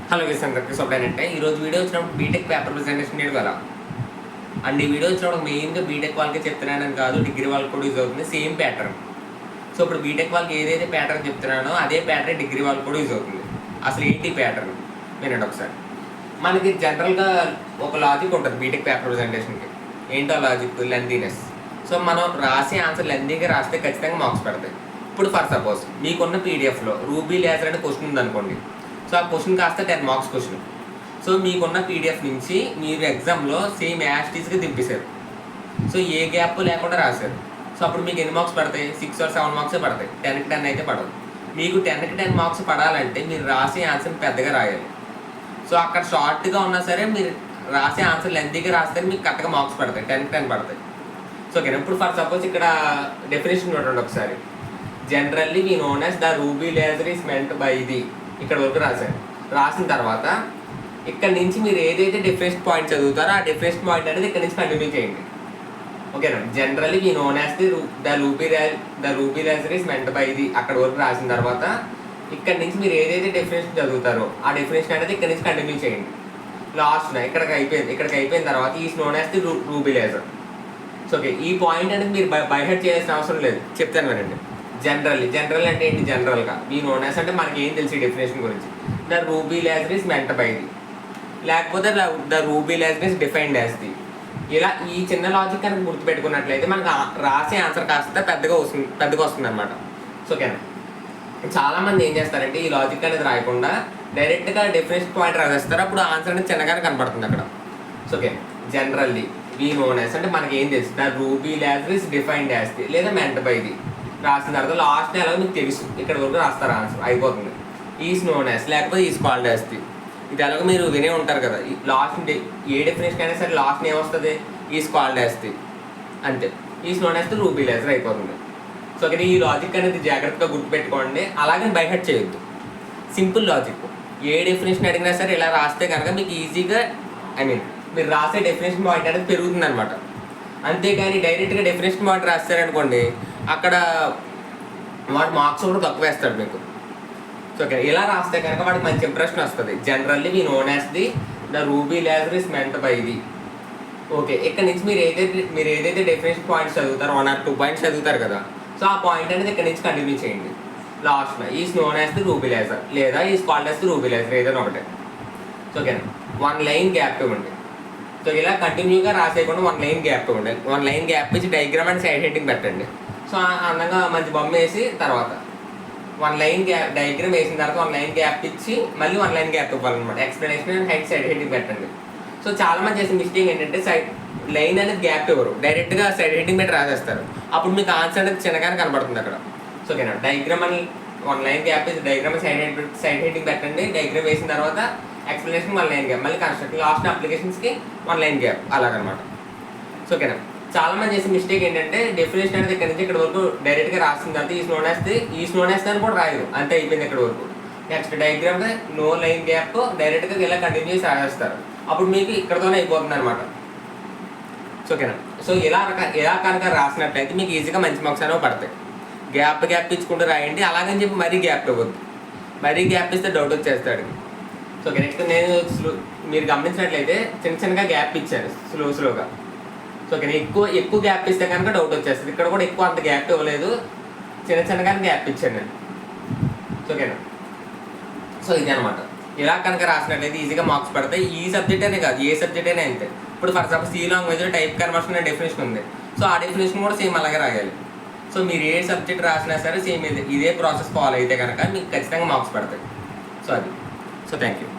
Hello guys, అందరికీ సొప్పేనంటే ఈరోజు video వచ్చినప్పుడు బీటెక్ పేపర్ ప్రెజెంటేషన్ నేను కదా అండ్ ఈ వీడియో వచ్చినప్పుడు మెయిన్గా బీటెక్ వాళ్ళకి చెప్తున్నానని కాదు, డిగ్రీ వాళ్ళకి కూడా యూజ్ అవుతుంది సేమ్ ప్యాటర్న్. సో ఇప్పుడు బీటెక్ వాళ్ళకి ఏదైతే ప్యాటర్న్ చెప్తున్నానో అదే ప్యాటర్న్ డిగ్రీ వాళ్ళకి కూడా యూజ్ అవుతుంది. అసలు ఏంటి ప్యాటర్న్ వినండి ఒకసారి. మనకి జనరల్గా ఒక లాజిక్ ఉంటుంది బీటెక్ పేపర్ ప్రెజెంటేషన్కి. ఏంటో లాజిక్ లెంతీనెస్. సో మనం రాసే ఆన్సర్ లెంతీగా రాస్తే ఖచ్చితంగా మార్క్స్ పెడతాయి. ఇప్పుడు ఫర్ సపోజ్ మీకున్న పీడిఎఫ్లో రూబీ లేజర్ అనే క్వశ్చన్ ఉందనుకోండి. సో ఆ క్వశ్చన్ కాస్త 10 మార్క్స్ క్వశ్చన్. సో మీకున్న పీడిఎఫ్ నుంచి మీరు ఎగ్జామ్లో సేమ్ యాస్టీస్గా దింపేశారు. సో ఏ గ్యాప్ లేకుండా రాశారు. సో అప్పుడు మీకు ఎన్ని మార్క్స్ పడతాయి? 6 or 7 మార్క్సే పడతాయి. 10కి 10 అయితే పడవు. మీకు 10కి 10 మార్క్స్ పడాలంటే మీరు రాసే ఆన్సర్ పెద్దగా రాయాలి. సో అక్కడ షార్ట్గా ఉన్నా సరే మీరు రాసే ఆన్సర్ లెంతీగా రాస్తే మీకు కరెక్ట్గా మార్క్స్ పడతాయి, 10కి 10 పడతాయి. సో ఓకే, ఇప్పుడు ఫర్ సపోజ్ ఇక్కడ డెఫినేషన్ చూడండి ఒకసారి. Generally we known as the ruby laser is meant by the, ఇక్కడ వరకు రాశాను. రాసిన తర్వాత ఇక్కడ నుంచి మీరు ఏదైతే డిఫరెన్స్ పాయింట్ చదువుతారో ఆ డిఫరెన్స్ పాయింట్ అనేది ఇక్కడ నుంచి కంటిన్యూ చేయండి. ఓకేనా? Generally we known as the ruby laser is meant by the అక్కడ వరకు రాసిన తర్వాత ఇక్కడ నుంచి మీరు ఏదైతే డెఫినేషన్ చదువుతారో ఆ డెఫినేషన్ అనేది ఇక్కడ నుంచి కంటిన్యూ చేయండి. లాస్ట్ ఇక్కడికి అయిపోయిన తర్వాత is known as the ruby laser. So okay, ఈ పాయింట్ అనేది మీరు బైహెడ్ చేయాల్సిన అవసరం లేదు, చెప్తాను వినండి. జనరల్ అంటే ఏంటి? జనరల్గా వీ నోన్ యాజ్ అంటే మనకి ఏం తెలిసి డెఫినేషన్ గురించి the ruby laser is meant by the, లేకపోతే the ruby laser is defined as the. ఇలా ఈ చిన్న లాజిక్ కనుక గుర్తుపెట్టుకున్నట్లయితే మనకు రాసే ఆన్సర్ కాస్త పెద్దగా వస్తుంది అనమాట. సో ఓకేనా? చాలామంది ఏం చేస్తారంటే ఈ లాజిక్ అనేది రాయకుండా డైరెక్ట్గా డెఫినేషన్ పాయింట్ రాసేస్తారు. అప్పుడు ఆన్సర్ అనేది చిన్నగానే కనపడుతుంది అక్కడ. So okay, generally we known as అంటే మనకి ఏం తెలుసు the ruby laser is defined as the లేదా మెంట్ బై ది. రాసిన తర్వాత లాస్ట్ ఎలాగో మీకు తెలుసు, ఇక్కడ వరకు రాస్తారు ఆన్సర్ అయిపోతుంది. ఈస్ నోన్ యాజ్ లేకపోతే ఈస్ కాల్డ్ యాజ్ ది. ఇది ఎలాగో మీరు వినే ఉంటారు కదా. లాస్ట్ ఏ డెఫినేషన్ అయినా సరే లాస్ట్ ఏమొస్తుంది? ఈస్ కాల్డ్ యాజ్ ది అంతే. Is known as the ruby laser అయిపోతుంది. సో ఓకే, ఈ లాజిక్ అనేది జాగ్రత్తగా గుర్తుపెట్టుకోండి. అలాగే బైహెడ్ చేయొద్దు. Simple logic. ఏ డెఫినేషన్ అడిగినా సరే ఇలా రాస్తే కనుక మీకు ఈజీగా మీరు రాసే డెఫినేషన్ పాయింట్ అనేది పెరుగుతుంది అనమాట. అంతేగాని డైరెక్ట్గా డెఫినేషన్ పాయింట్ రాస్తారనుకోండి, అక్కడ వాడు మార్క్స్ కూడా తక్కువ వేస్తాడు మీకు. సో ఓకే, ఇలా రాస్తే కనుక వాడికి మంచి ఇంప్రెషన్ వస్తుంది. Generally we known as the ruby laser is meant by the. Okay, ఇక్కడ నుంచి మీరు ఏదైతే డెఫినేషన్ పాయింట్స్ చదువుతారో 1 or 2 పాయింట్స్ చదువుతారు కదా. సో ఆ పాయింట్ అనేది ఇక్కడ నుంచి కంటిన్యూ చేయండి. లాస్ట్లో is known as the ruby laser లేదా is called as the ruby laser ఏదైనా ఒకటే. సో ఓకేనా? 1 లైన్ గ్యాప్ ఇవ్వండి. సో ఇలా కంటిన్యూగా రాసేయకుండా 1 లైన్ గ్యాప్ ఇవ్వండి. 1 లైన్ గ్యాప్ ఇచ్చి డయాగ్రామ్ అండ్ సైడ్ హెడ్డింగ్ పెట్టండి. సో అందంగా మంచి బొమ్మ వేసి తర్వాత 1 లైన్ గ్యాప్ డయాగ్రామ్ వేసిన తర్వాత 1 లైన్ గ్యాప్ ఇచ్చి మళ్ళీ 1 లైన్ గ్యాప్ ఇవ్వాలన్నమాట. Explanation and right side heading పెట్టండి. సో చాలా మంది చేసే మిస్టేక్ ఏంటంటే లైన్ అనేది గ్యాప్ ఇవ్వరు, డైరెక్ట్గా సైడ్ హెడ్డింగ్ పెట్టి రాసేస్తారు. అప్పుడు మీకు ఆన్సర్ అనేది చిన్నగానే కనబడుతుంది అక్కడ. సో ఓకేనా? డయాగ్రామ్ అని 1 లైన్ గ్యాప్ ఇచ్చి డయాగ్రామ్ సైడ్ హెడ్డింగ్ పెట్టండి. డయాగ్రామ్ వేసిన తర్వాత ఎక్స్ప్లెనేషన్ 1 లైన్ గ్యాప్, మళ్ళీ కన్స్ట్రక్షన్ లాస్ట్ అప్లికేషన్స్కి 1 లైన్ గ్యాప్ అలాగనమాట. సో ఓకేనా? చాలా మంది చేసే మిస్టేక్ ఏంటంటే డెఫినేషన్ అనేది ఇక్కడ నుంచి ఇక్కడ వరకు డైరెక్ట్గా రాసిన తర్వాత ఈస్ నోన్ యాజ్ అని కూడా రాయరు, అంతే అయిపోయింది ఇక్కడ వరకు. Next diagram no line gap డైరెక్ట్గా ఇలా కంటిన్యూ చేసి రాసేస్తారు. అప్పుడు మీకు ఇక్కడతోనే అయిపోతుంది అనమాట. సో ఓకేనా? సో ఇలా కనుక రాసినట్లయితే మీకు ఈజీగా మంచి మార్క్స్ అనేవి పడతాయి. గ్యాప్ ఇచ్చుకుంటూ రాయండి. అలాగని చెప్పి మరీ గ్యాప్ ఇవ్వద్దు. మరీ గ్యాప్ ఇస్తే డౌట్ వచ్చేస్తాడు. సో ఓకే, నెక్స్ట్ నేను మీరు గమనించినట్లయితే చిన్నగా గ్యాప్ ఇచ్చాను స్లోగా. సో ఓకే, ఎక్కువ గ్యాప్ ఇస్తే కనుక డౌట్ వచ్చేస్తుంది. ఇక్కడ కూడా ఎక్కువ అంత గ్యాప్ ఇవ్వలేదు, చిన్నగానే గ్యాప్ ఇచ్చాను నేను. సో ఓకేనా? సో ఇది అనమాట. ఇలా కనుక రాసినట్లయితే ఈజీగా మార్క్స్ పడతాయి. ఈ సబ్జెక్ట్ అనే కాదు, ఏ సబ్జెక్ట్ అయినా అంతే. ఇప్పుడు ఫర్ ఎగ్జాంపుల్ సి లాంగ్వేజ్లో టైప్ కన్వర్షన్ అనే డెఫినేషన్ ఉంది. సో ఆ డెఫినేషన్ కూడా సేమ్ అలాగే రాయాలి. సో మీరు ఏ సబ్జెక్ట్ రాసినా సరే సేమ్ ఇదే ప్రాసెస్ ఫాలో అయితే కనుక మీకు ఖచ్చితంగా మార్క్స్ పడతాయి. సో అది. So thank you.